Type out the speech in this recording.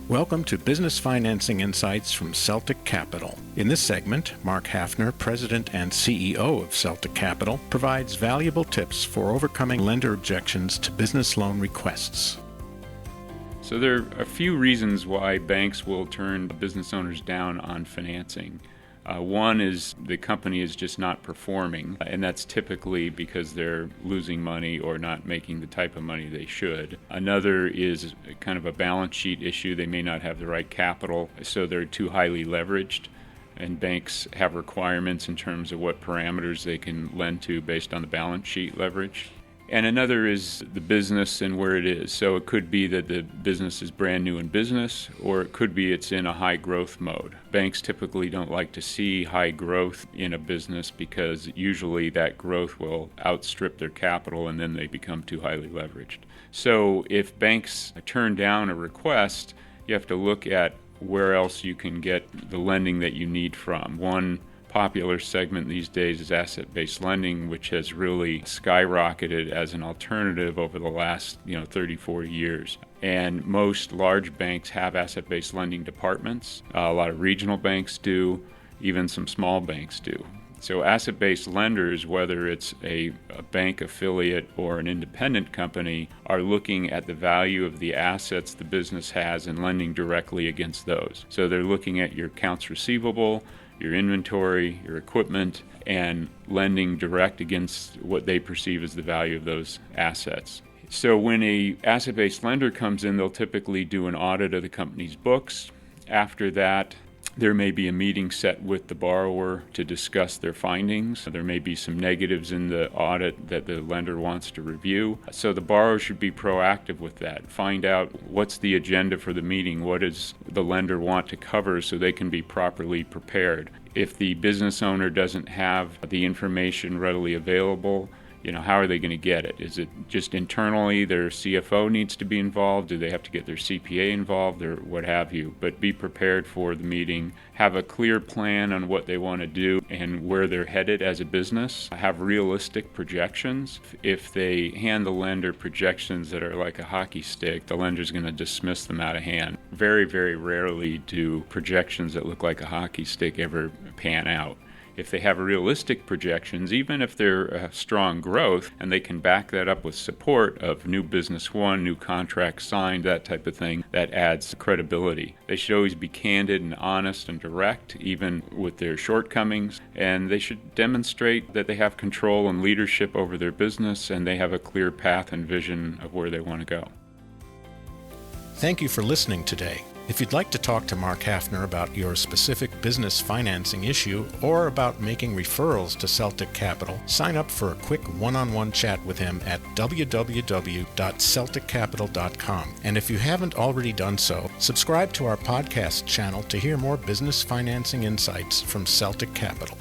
Welcome to Business Financing Insights from Celtic Capital. In this segment, Mark Hafner, President and CEO of Celtic Capital, provides valuable tips for overcoming lender objections to business loan requests. So there are a few reasons why banks will turn business owners down on financing. One is the company is just not performing, and that's typically because they're losing money or not making the type of money they should. Another is kind of a balance sheet issue. They may not have the right capital, so they're too highly leveraged, and banks have requirements in terms of what parameters they can lend to based on the balance sheet leverage. And another is the business and where it is. So it could be that the business is brand new in business, or it could be it's in a high growth mode. Banks typically don't like to see high growth in a business because usually that growth will outstrip their capital and then they become too highly leveraged. So if banks turn down a request, you have to look at where else you can get the lending that you need from. One popular segment these days is asset-based lending, which has really skyrocketed as an alternative over the last 30, 40 years. And most large banks have asset-based lending departments. A lot of regional banks do, even some small banks do. So asset-based lenders, whether it's a bank affiliate or an independent company, are looking at the value of the assets the business has and lending directly against those. So they're looking at your accounts receivable, your inventory, your equipment, and lending direct against what they perceive as the value of those assets. So when a asset-based lender comes in, they'll typically do an audit of the company's books. After that, there may be a meeting set with the borrower to discuss their findings. There may be some negatives in the audit that the lender wants to review. So the borrower should be proactive with that. Find out what's the agenda for the meeting, what does the lender want to cover so they can be properly prepared. If the business owner doesn't have the information readily available, how are they going to get it? Is it just internally their CFO needs to be involved? Do they have to get their CPA involved or what have you? But be prepared for the meeting. Have a clear plan on what they want to do and where they're headed as a business. Have realistic projections. If they hand the lender projections that are like a hockey stick, the lender's going to dismiss them out of hand. Very, very rarely do projections that look like a hockey stick ever pan out. If they have realistic projections, even if they're strong growth, and they can back that up with support of new business won, new contracts signed, that type of thing, that adds credibility. They should always be candid and honest and direct, even with their shortcomings, and they should demonstrate that they have control and leadership over their business, and they have a clear path and vision of where they want to go. Thank you for listening today. If you'd like to talk to Mark Hafner about your specific business financing issue or about making referrals to Celtic Capital, sign up for a quick one-on-one chat with him at www.celticcapital.com. And if you haven't already done so, subscribe to our podcast channel to hear more business financing insights from Celtic Capital.